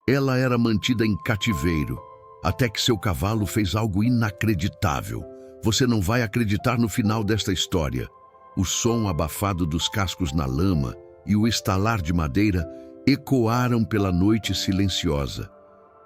Ela era mantida em cativeiro, até que seu cavalo fez algo inacreditável. Você não vai acreditar no final desta história. O som abafado dos cascos na lama e o estalar de madeira ecoaram pela noite silenciosa,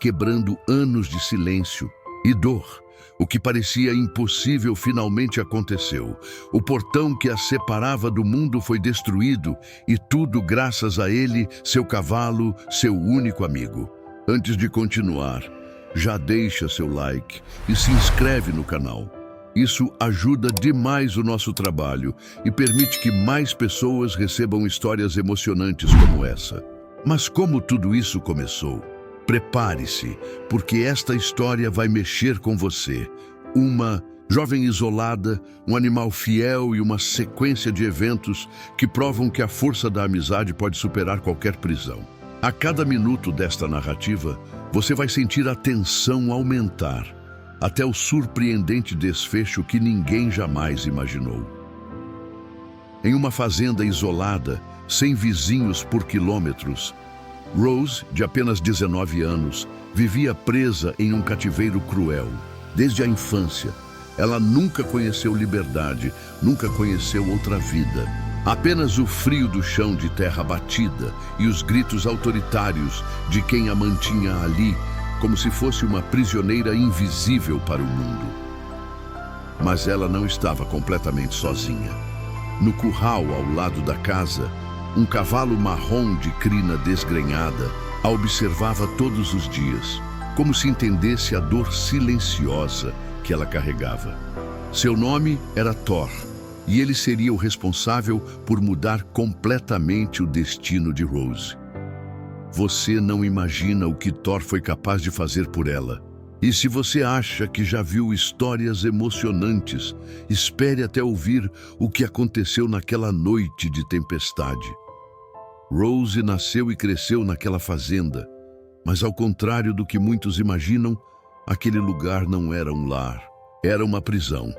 quebrando anos de silêncio e dor. O que parecia impossível finalmente aconteceu. O portão que a separava do mundo foi destruído e tudo graças a ele, seu cavalo, seu único amigo. Antes de continuar, já deixa seu like e se inscreve no canal. Isso ajuda demais o nosso trabalho e permite que mais pessoas recebam histórias emocionantes como essa. Mas como tudo isso começou? Prepare-se, porque esta história vai mexer com você. Uma jovem isolada, um animal fiel e uma sequência de eventos que provam que a força da amizade pode superar qualquer prisão. A cada minuto desta narrativa, você vai sentir a tensão aumentar, até o surpreendente desfecho que ninguém jamais imaginou. Em uma fazenda isolada, sem vizinhos por quilômetros, Rose, de apenas 19 anos, vivia presa em um cativeiro cruel. Desde a infância, ela nunca conheceu liberdade, nunca conheceu outra vida. Apenas o frio do chão de terra batida e os gritos autoritários de quem a mantinha ali, como se fosse uma prisioneira invisível para o mundo. Mas ela não estava completamente sozinha. No curral ao lado da casa, um cavalo marrom de crina desgrenhada a observava todos os dias, como se entendesse a dor silenciosa que ela carregava. Seu nome era Thor, e ele seria o responsável por mudar completamente o destino de Rose. Você não imagina o que Thor foi capaz de fazer por ela. E se você acha que já viu histórias emocionantes, espere até ouvir o que aconteceu naquela noite de tempestade. Rose nasceu e cresceu naquela fazenda, mas ao contrário do que muitos imaginam, aquele lugar não era um lar, era uma prisão.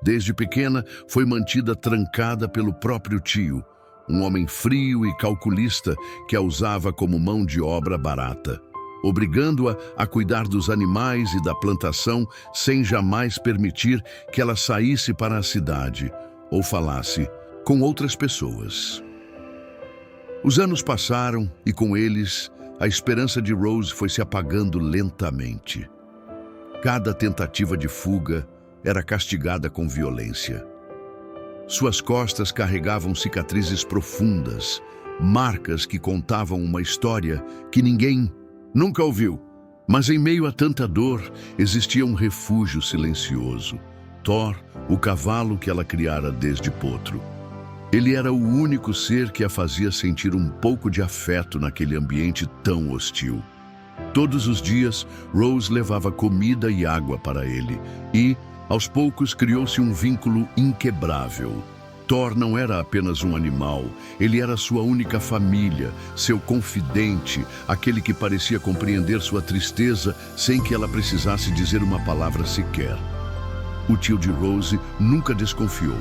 Desde pequena, foi mantida trancada pelo próprio tio, um homem frio e calculista que a usava como mão de obra barata, obrigando-a a cuidar dos animais e da plantação sem jamais permitir que ela saísse para a cidade ou falasse com outras pessoas. Os anos passaram e com eles a esperança de Rose foi se apagando lentamente. Cada tentativa de fuga era castigada com violência. Suas costas carregavam cicatrizes profundas, marcas que contavam uma história que ninguém nunca ouviu. Mas em meio a tanta dor, existia um refúgio silencioso. Thor, o cavalo que ela criara desde potro. Ele era o único ser que a fazia sentir um pouco de afeto naquele ambiente tão hostil. Todos os dias, Rose levava comida e água para ele e, aos poucos, criou-se um vínculo inquebrável. Thor não era apenas um animal, ele era sua única família, seu confidente, aquele que parecia compreender sua tristeza sem que ela precisasse dizer uma palavra sequer. O tio de Rose nunca desconfiou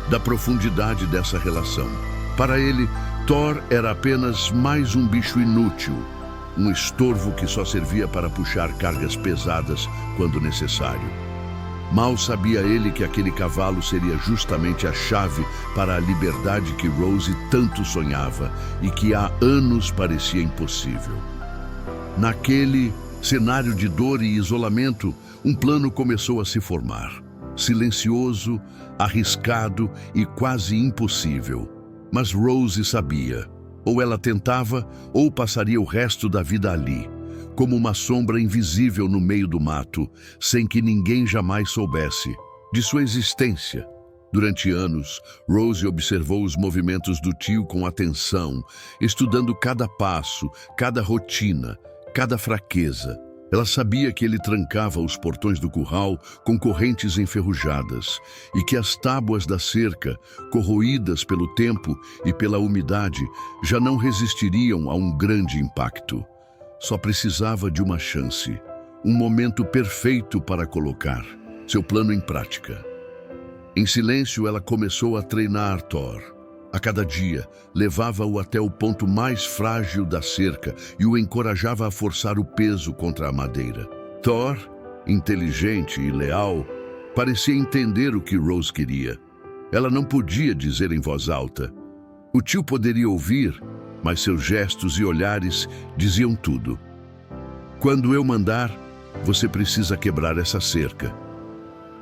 da profundidade dessa relação. Para ele, Thor era apenas mais um bicho inútil, um estorvo que só servia para puxar cargas pesadas quando necessário. Mal sabia ele que aquele cavalo seria justamente a chave para a liberdade que Rose tanto sonhava e que há anos parecia impossível. Naquele cenário de dor e isolamento, um plano começou a se formar. Silencioso, arriscado e quase impossível. Mas Rose sabia, ou ela tentava, ou passaria o resto da vida ali, como uma sombra invisível no meio do mato, sem que ninguém jamais soubesse de sua existência. Durante anos, Rose observou os movimentos do tio com atenção, estudando cada passo, cada rotina, cada fraqueza. Ela sabia que ele trancava os portões do curral com correntes enferrujadas e que as tábuas da cerca, corroídas pelo tempo e pela umidade, já não resistiriam a um grande impacto. Só precisava de uma chance, um momento perfeito para colocar seu plano em prática. Em silêncio, ela começou a treinar Thor, A cada dia, levava-o até o ponto mais frágil da cerca e o encorajava a forçar o peso contra a madeira. Thor, inteligente e leal, parecia entender o que Rose queria. Ela não podia dizer em voz alta. O tio poderia ouvir, mas seus gestos e olhares diziam tudo. Quando eu mandar, você precisa quebrar essa cerca.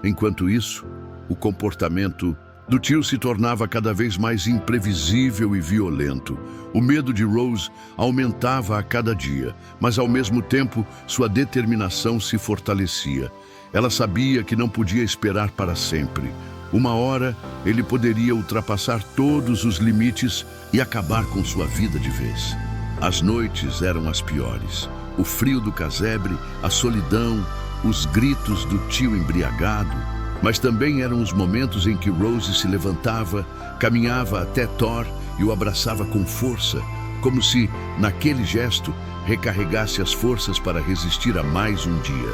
Enquanto isso, o comportamento do tio se tornava cada vez mais imprevisível e violento. O medo de Rose aumentava a cada dia, mas ao mesmo tempo sua determinação se fortalecia. Ela sabia que não podia esperar para sempre. Uma hora, ele poderia ultrapassar todos os limites e acabar com sua vida de vez. As noites eram as piores. O frio do casebre, a solidão, os gritos do tio embriagado. Mas também eram os momentos em que Rose se levantava, caminhava até Thor e o abraçava com força, como se, naquele gesto, recarregasse as forças para resistir a mais um dia.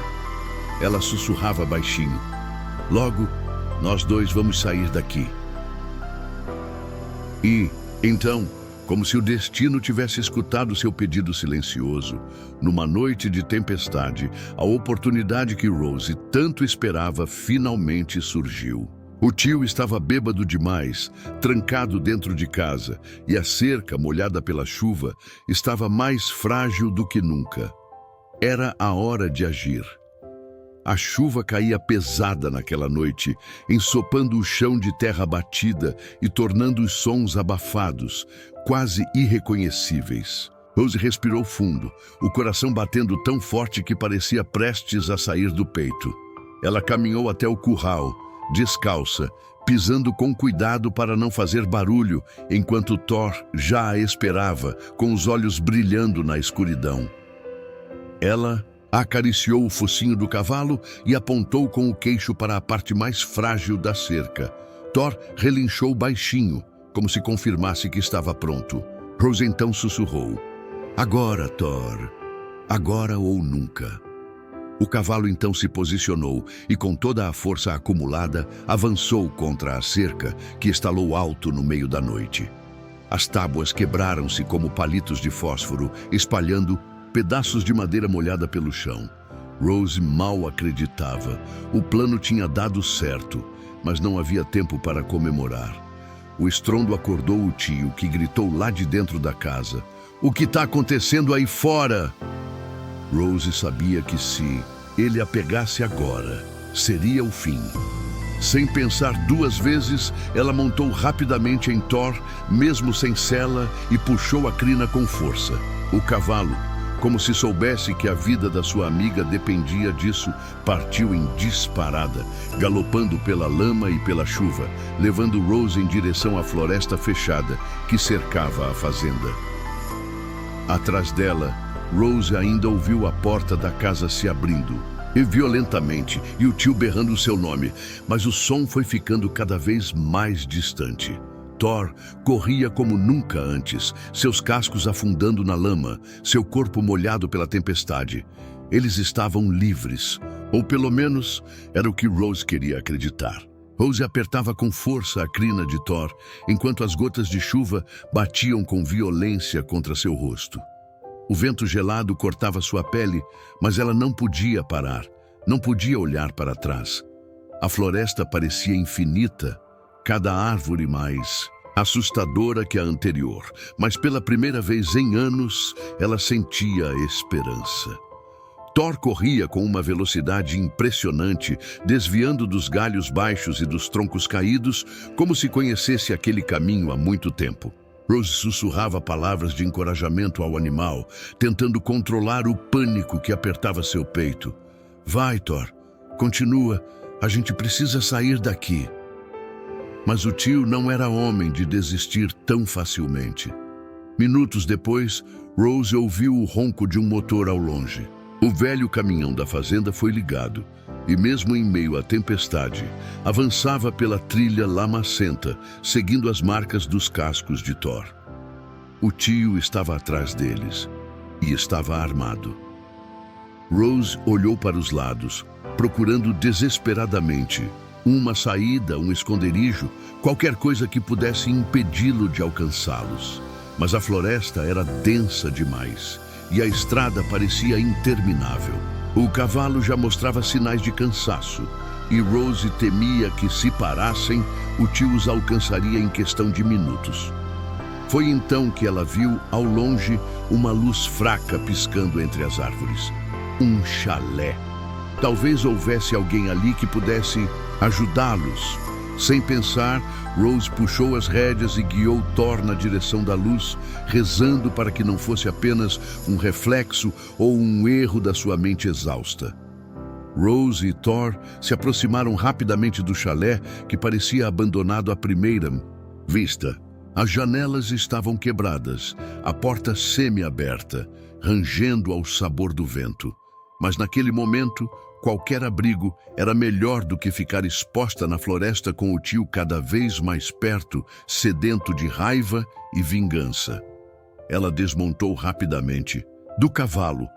Ela sussurrava baixinho. Logo, nós dois vamos sair daqui. E, então, como se o destino tivesse escutado seu pedido silencioso, numa noite de tempestade, a oportunidade que Rose tanto esperava finalmente surgiu. O tio estava bêbado demais, trancado dentro de casa, e a cerca, molhada pela chuva, estava mais frágil do que nunca. Era a hora de agir. A chuva caía pesada naquela noite, ensopando o chão de terra batida e tornando os sons abafados, quase irreconhecíveis. Rose respirou fundo, o coração batendo tão forte que parecia prestes a sair do peito. Ela caminhou até o curral, descalça, pisando com cuidado para não fazer barulho, enquanto Thor já a esperava, com os olhos brilhando na escuridão. Ela acariciou o focinho do cavalo e apontou com o queixo para a parte mais frágil da cerca. Thor relinchou baixinho, como se confirmasse que estava pronto. Rose então sussurrou. Agora, Thor. Agora ou nunca. O cavalo então se posicionou e, com toda a força acumulada, avançou contra a cerca, que estalou alto no meio da noite. As tábuas quebraram-se como palitos de fósforo, espalhando pedaços de madeira molhada pelo chão. Rose mal acreditava. O plano tinha dado certo, mas não havia tempo para comemorar. O estrondo acordou o tio, que gritou lá de dentro da casa. O que está acontecendo aí fora? Rose sabia que se ele a pegasse agora, seria o fim. Sem pensar duas vezes, ela montou rapidamente em Thor, mesmo sem sela, e puxou a crina com força. O cavalo, como se soubesse que a vida da sua amiga dependia disso, partiu em disparada, galopando pela lama e pela chuva, levando Rose em direção à floresta fechada que cercava a fazenda. Atrás dela, Rose ainda ouviu a porta da casa se abrindo, e violentamente, e o tio berrando seu nome, mas o som foi ficando cada vez mais distante. Thor corria como nunca antes, seus cascos afundando na lama, seu corpo molhado pela tempestade. Eles estavam livres, ou pelo menos era o que Rose queria acreditar. Rose apertava com força a crina de Thor, enquanto as gotas de chuva batiam com violência contra seu rosto. O vento gelado cortava sua pele, mas ela não podia parar, não podia olhar para trás. A floresta parecia infinita, cada árvore mais assustadora que a anterior, mas pela primeira vez em anos, ela sentia a esperança. Thor corria com uma velocidade impressionante, desviando dos galhos baixos e dos troncos caídos, como se conhecesse aquele caminho há muito tempo. Rose sussurrava palavras de encorajamento ao animal, tentando controlar o pânico que apertava seu peito. Vai, Thor, continua, a gente precisa sair daqui. Mas o tio não era homem de desistir tão facilmente. Minutos depois, Rose ouviu o ronco de um motor ao longe. O velho caminhão da fazenda foi ligado, e mesmo em meio à tempestade, avançava pela trilha lamacenta, seguindo as marcas dos cascos de Thor. O tio estava atrás deles, e estava armado. Rose olhou para os lados, procurando desesperadamente, Uma saída, um esconderijo, qualquer coisa que pudesse impedi-lo de alcançá-los. Mas a floresta era densa demais e a estrada parecia interminável. O cavalo já mostrava sinais de cansaço e Rose temia que, se parassem, o tio os alcançaria em questão de minutos. Foi então que ela viu, ao longe, uma luz fraca piscando entre as árvores. Um chalé. Talvez houvesse alguém ali que pudesse ajudá-los. Sem pensar, Rose puxou as rédeas e guiou Thor na direção da luz, rezando para que não fosse apenas um reflexo ou um erro da sua mente exausta. Rose e Thor se aproximaram rapidamente do chalé, que parecia abandonado à primeira vista. As janelas estavam quebradas, a porta semi-aberta, rangendo ao sabor do vento. Mas naquele momento, qualquer abrigo era melhor do que ficar exposta na floresta com o tio cada vez mais perto, sedento de raiva e vingança. Ela desmontou rapidamente do cavalo,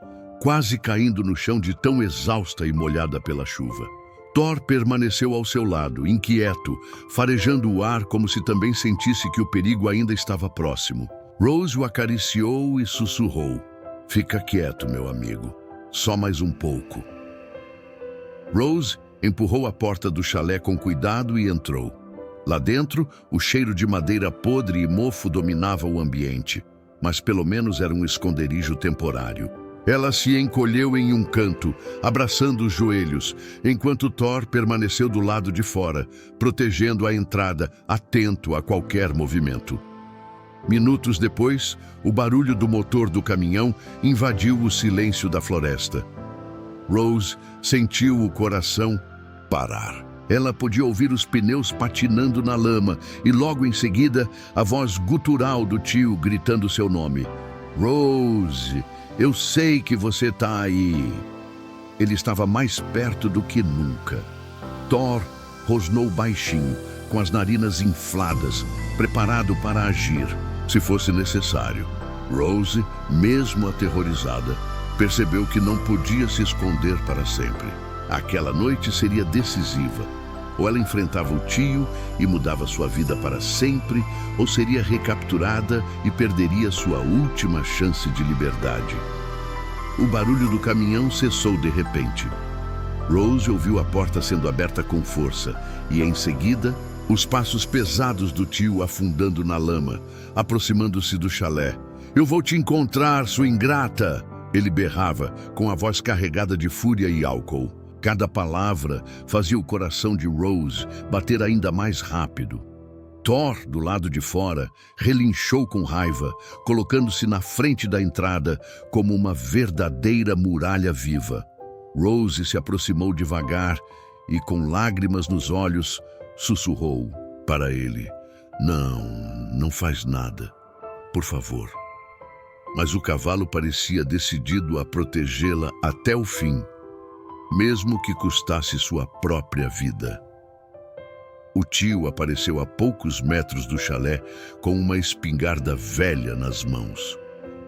quase caindo no chão de tão exausta e molhada pela chuva. Thor permaneceu ao seu lado, inquieto, farejando o ar como se também sentisse que o perigo ainda estava próximo. Rose o acariciou e sussurrou: "Fica quieto, meu amigo. Só mais um pouco." Rose empurrou a porta do chalé com cuidado e entrou. Lá dentro, o cheiro de madeira podre e mofo dominava o ambiente, mas pelo menos era um esconderijo temporário. Ela se encolheu em um canto, abraçando os joelhos, enquanto Thor permaneceu do lado de fora, protegendo a entrada, atento a qualquer movimento. Minutos depois, o barulho do motor do caminhão invadiu o silêncio da floresta. Rose sentiu o coração parar. Ela podia ouvir os pneus patinando na lama e logo em seguida a voz gutural do tio gritando seu nome. "Rose, eu sei que você está aí." Ele estava mais perto do que nunca. Thor rosnou baixinho, com as narinas infladas, preparado para agir, se fosse necessário. Rose, mesmo aterrorizada, percebeu que não podia se esconder para sempre. Aquela noite seria decisiva. Ou ela enfrentava o tio e mudava sua vida para sempre, ou seria recapturada e perderia sua última chance de liberdade. O barulho do caminhão cessou de repente. Rose ouviu a porta sendo aberta com força e, em seguida, os passos pesados do tio afundando na lama, aproximando-se do chalé. "Eu vou te encontrar, sua ingrata!" Ele berrava, com a voz carregada de fúria e álcool. Cada palavra fazia o coração de Rose bater ainda mais rápido. Thor, do lado de fora, relinchou com raiva, colocando-se na frente da entrada como uma verdadeira muralha viva. Rose se aproximou devagar e, com lágrimas nos olhos, sussurrou para ele: Não faz nada. Por favor." Mas o cavalo parecia decidido a protegê-la até o fim, mesmo que custasse sua própria vida. O tio apareceu a poucos metros do chalé com uma espingarda velha nas mãos.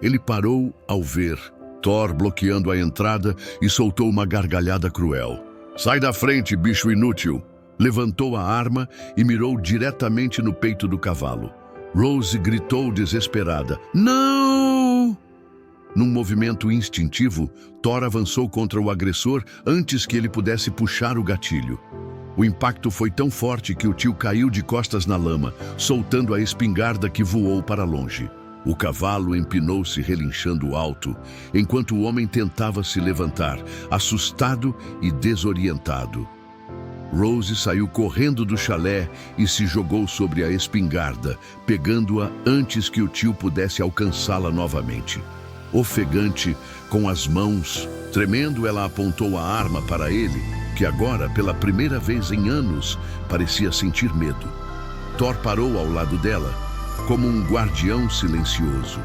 Ele parou ao ver Thor bloqueando a entrada e soltou uma gargalhada cruel. "Sai da frente, bicho inútil!" Levantou a arma e mirou diretamente no peito do cavalo. Rose gritou desesperada: "Não!" Num movimento instintivo, Thor avançou contra o agressor antes que ele pudesse puxar o gatilho. O impacto foi tão forte que o tio caiu de costas na lama, soltando a espingarda que voou para longe. O cavalo empinou-se relinchando alto, enquanto o homem tentava se levantar, assustado e desorientado. Rose saiu correndo do chalé e se jogou sobre a espingarda, pegando-a antes que o tio pudesse alcançá-la novamente. Ofegante, com as mãos tremendo, ela apontou a arma para ele, que agora, pela primeira vez em anos, parecia sentir medo. Thor parou ao lado dela, como um guardião silencioso.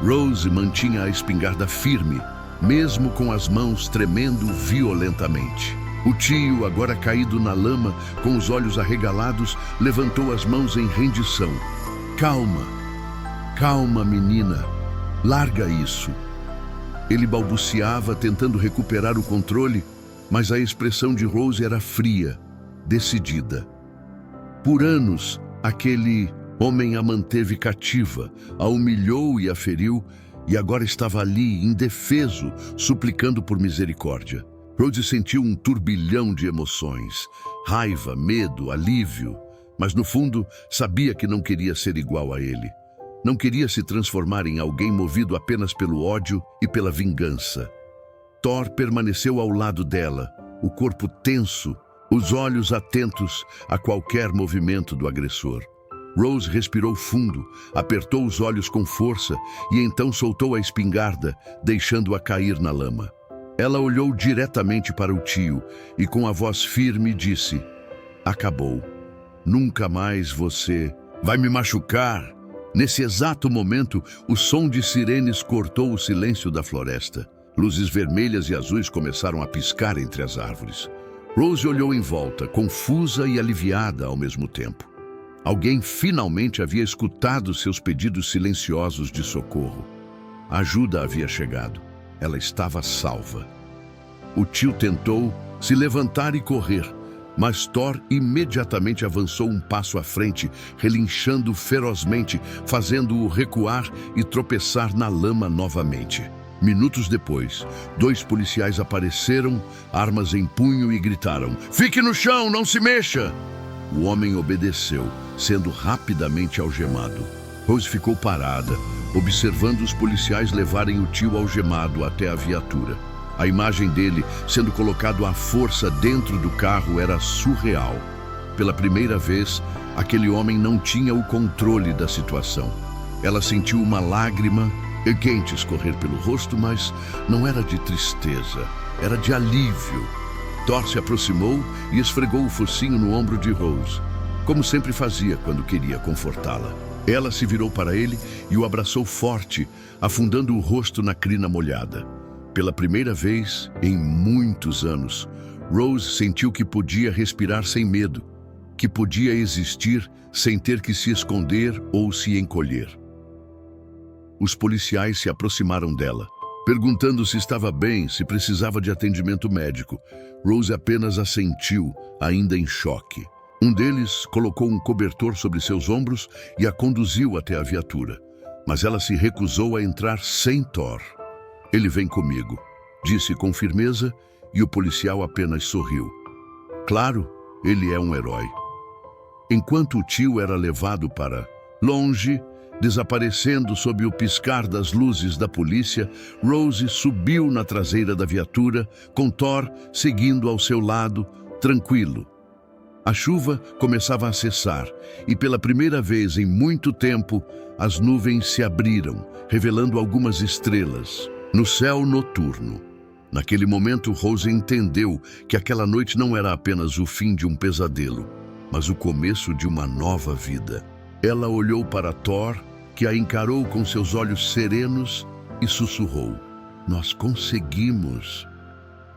Rose mantinha a espingarda firme, mesmo com as mãos tremendo violentamente. O tio, agora caído na lama, com os olhos arregalados, levantou as mãos em rendição. Calma, menina. Larga isso." Ele balbuciava, tentando recuperar o controle, mas a expressão de Rose era fria, decidida. Por anos, aquele homem a manteve cativa, a humilhou e a feriu, e agora estava ali, indefeso, suplicando por misericórdia. Rose sentiu um turbilhão de emoções, raiva, medo, alívio, mas no fundo sabia que não queria ser igual a ele. Não queria se transformar em alguém movido apenas pelo ódio e pela vingança. Thor permaneceu ao lado dela, o corpo tenso, os olhos atentos a qualquer movimento do agressor. Rose respirou fundo, apertou os olhos com força e então soltou a espingarda, deixando-a cair na lama. Ela olhou diretamente para o tio e com a voz firme disse: "Acabou. Nunca mais você vai me machucar." Nesse exato momento, o som de sirenes cortou o silêncio da floresta. Luzes vermelhas e azuis começaram a piscar entre as árvores. Rose olhou em volta, confusa e aliviada ao mesmo tempo. Alguém finalmente havia escutado seus pedidos silenciosos de socorro. A ajuda havia chegado. Ela estava salva. O tio tentou se levantar e correr, mas Thor imediatamente avançou um passo à frente, relinchando ferozmente, fazendo-o recuar e tropeçar na lama novamente. Minutos depois, 2 policiais apareceram, armas em punho, e gritaram: "Fique no chão, não se mexa!" O homem obedeceu, sendo rapidamente algemado. Rose ficou parada, observando os policiais levarem o tio algemado até a viatura. A imagem dele sendo colocado à força dentro do carro era surreal. Pela primeira vez, aquele homem não tinha o controle da situação. Ela sentiu uma lágrima quente escorrer pelo rosto, mas não era de tristeza, era de alívio. Thor se aproximou e esfregou o focinho no ombro de Rose, como sempre fazia quando queria confortá-la. Ela se virou para ele e o abraçou forte, afundando o rosto na crina molhada. Pela primeira vez em muitos anos, Rose sentiu que podia respirar sem medo, que podia existir sem ter que se esconder ou se encolher. Os policiais se aproximaram dela, perguntando se estava bem, se precisava de atendimento médico. Rose apenas assentiu, ainda em choque. Um deles colocou um cobertor sobre seus ombros e a conduziu até a viatura, mas ela se recusou a entrar sem Thor. "Ele vem comigo", disse com firmeza, e o policial apenas sorriu. Claro, ele é um herói. Enquanto o tio era levado para longe, desaparecendo sob o piscar das luzes da polícia, Rose subiu na traseira da viatura, com Thor seguindo ao seu lado, tranquilo. A chuva começava a cessar e, pela primeira vez em muito tempo, as nuvens se abriram, revelando algumas estrelas no céu noturno. Naquele momento, Rose entendeu que aquela noite não era apenas o fim de um pesadelo, mas o começo de uma nova vida. Ela olhou para Thor, que a encarou com seus olhos serenos e sussurrou: "Nós conseguimos."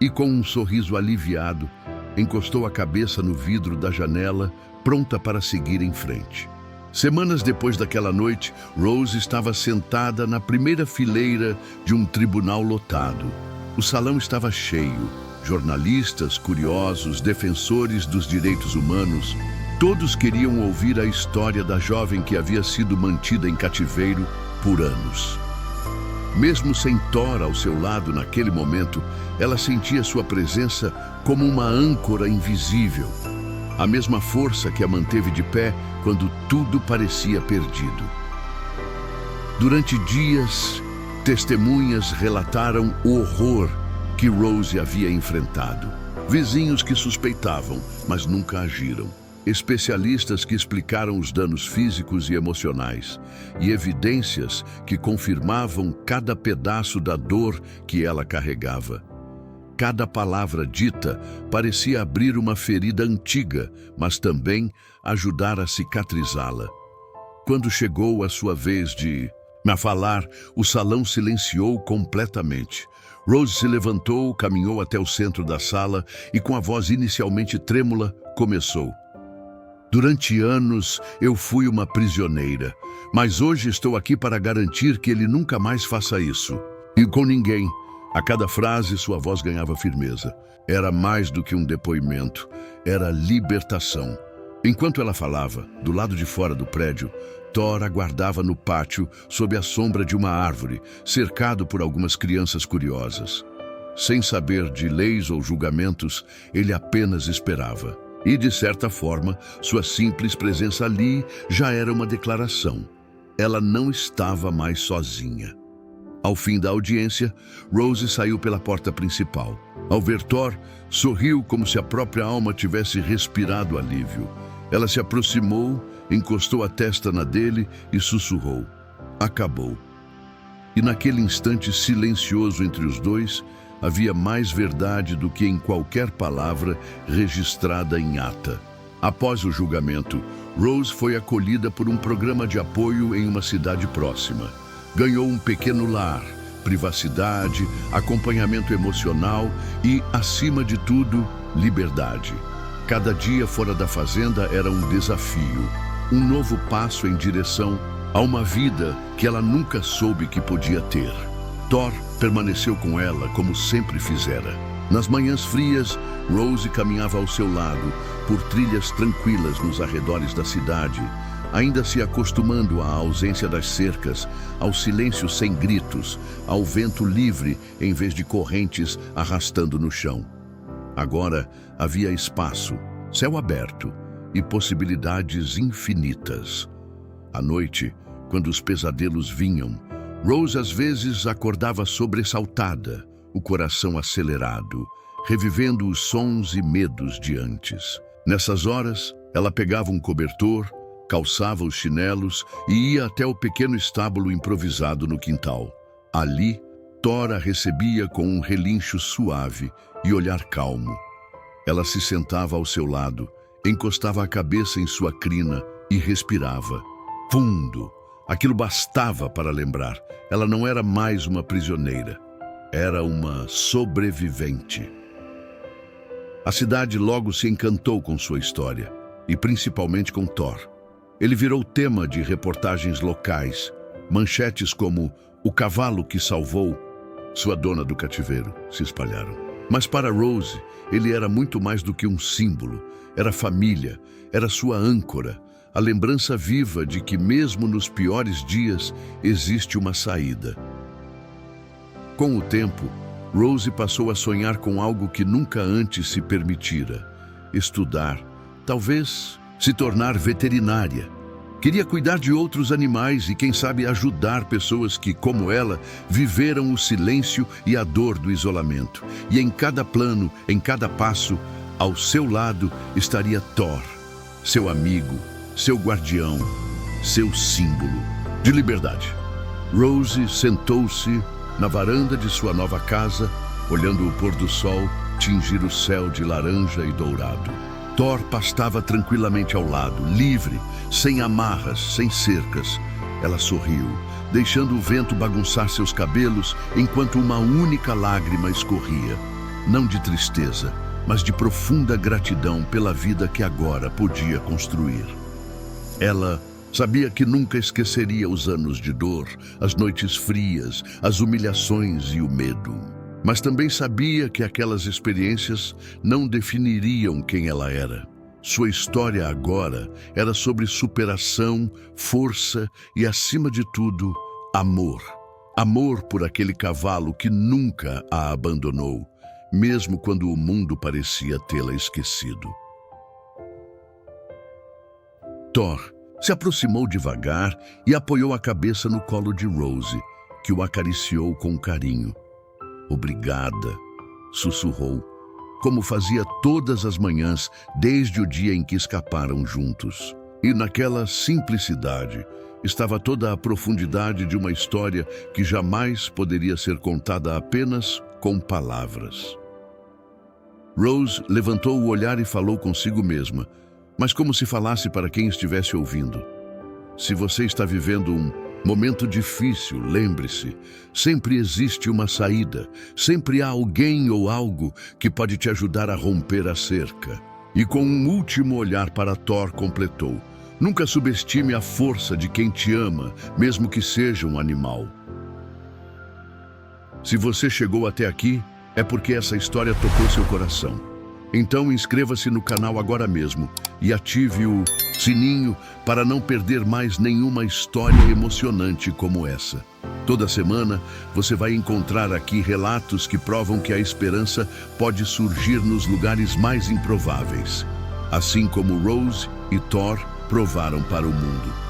E com um sorriso aliviado, encostou a cabeça no vidro da janela, pronta para seguir em frente. Semanas depois daquela noite, Rose estava sentada na primeira fileira de um tribunal lotado. O salão estava cheio. Jornalistas, curiosos, defensores dos direitos humanos, todos queriam ouvir a história da jovem que havia sido mantida em cativeiro por anos. Mesmo sem Thor ao seu lado naquele momento, ela sentia sua presença como uma âncora invisível. A mesma força que a manteve de pé quando tudo parecia perdido. Durante dias, testemunhas relataram o horror que Rose havia enfrentado. Vizinhos que suspeitavam, mas nunca agiram. Especialistas que explicaram os danos físicos e emocionais, e evidências que confirmavam cada pedaço da dor que ela carregava. Cada palavra dita parecia abrir uma ferida antiga, mas também ajudar a cicatrizá-la. Quando chegou a sua vez de falar, o salão silenciou completamente. Rose se levantou, caminhou até o centro da sala e, com a voz inicialmente trêmula, começou: "Durante anos eu fui uma prisioneira, mas hoje estou aqui para garantir que ele nunca mais faça isso. E com ninguém. A cada frase, sua voz ganhava firmeza. Era mais do que um depoimento, era libertação. Enquanto ela falava, do lado de fora do prédio, Thor aguardava no pátio, sob a sombra de uma árvore, cercado por algumas crianças curiosas. Sem saber de leis ou julgamentos, ele apenas esperava. E, de certa forma, sua simples presença ali já era uma declaração. Ela não estava mais sozinha. Ao fim da audiência, Rose saiu pela porta principal. Ao ver Thor, sorriu como se a própria alma tivesse respirado alívio. Ela se aproximou, encostou a testa na dele e sussurrou: "Acabou." E naquele instante silencioso entre os dois, havia mais verdade do que em qualquer palavra registrada em ata. Após o julgamento, Rose foi acolhida por um programa de apoio em uma cidade próxima. Ganhou um pequeno lar, privacidade, acompanhamento emocional e, acima de tudo, liberdade. Cada dia fora da fazenda era um desafio, um novo passo em direção a uma vida que ela nunca soube que podia ter. Thor permaneceu com ela como sempre fizera. Nas manhãs frias, Rose caminhava ao seu lado, por trilhas tranquilas nos arredores da cidade, ainda se acostumando à ausência das cercas, ao silêncio sem gritos, ao vento livre em vez de correntes arrastando no chão. Agora havia espaço, céu aberto e possibilidades infinitas. À noite, quando os pesadelos vinham, Rose às vezes acordava sobressaltada, o coração acelerado, revivendo os sons e medos de antes. Nessas horas, ela pegava um cobertor, calçava os chinelos e ia até o pequeno estábulo improvisado no quintal. Ali, Thor a recebia com um relincho suave e olhar calmo. Ela se sentava ao seu lado, encostava a cabeça em sua crina e respirava. Fundo. Aquilo bastava para lembrar. Ela não era mais uma prisioneira. Era uma sobrevivente. A cidade logo se encantou com sua história, e principalmente com Thor. Ele virou tema de reportagens locais, manchetes como "O cavalo que salvou sua dona do cativeiro" se espalharam. Mas para Rose, ele era muito mais do que um símbolo. Era família, era sua âncora, a lembrança viva de que mesmo nos piores dias existe uma saída. Com o tempo, Rose passou a sonhar com algo que nunca antes se permitira: estudar, talvez se tornar veterinária. Queria cuidar de outros animais e, quem sabe, ajudar pessoas que, como ela, viveram o silêncio e a dor do isolamento. E em cada plano, em cada passo, ao seu lado estaria Thor, seu amigo, seu guardião, seu símbolo de liberdade. Rose sentou-se na varanda de sua nova casa, olhando o pôr do sol tingir o céu de laranja e dourado. Thor pastava tranquilamente ao lado, livre, sem amarras, sem cercas. Ela sorriu, deixando o vento bagunçar seus cabelos enquanto uma única lágrima escorria. Não de tristeza, mas de profunda gratidão pela vida que agora podia construir. Ela sabia que nunca esqueceria os anos de dor, as noites frias, as humilhações e o medo. Mas também sabia que aquelas experiências não definiriam quem ela era. Sua história agora era sobre superação, força e, acima de tudo, amor. Amor por aquele cavalo que nunca a abandonou, mesmo quando o mundo parecia tê-la esquecido. Thor se aproximou devagar e apoiou a cabeça no colo de Rose, que o acariciou com carinho. "Obrigada", sussurrou, como fazia todas as manhãs desde o dia em que escaparam juntos. E naquela simplicidade estava toda a profundidade de uma história que jamais poderia ser contada apenas com palavras. Rose levantou o olhar e falou consigo mesma, mas como se falasse para quem estivesse ouvindo. Se você está vivendo um momento difícil, lembre-se, sempre existe uma saída, sempre há alguém ou algo que pode te ajudar a romper a cerca. E com um último olhar para Thor, completou: nunca subestime a força de quem te ama, mesmo que seja um animal. Se você chegou até aqui, é porque essa história tocou seu coração. Então inscreva-se no canal agora mesmo e ative o sininho para não perder mais nenhuma história emocionante como essa. Toda semana você vai encontrar aqui relatos que provam que a esperança pode surgir nos lugares mais improváveis, assim como Rose e Thor provaram para o mundo.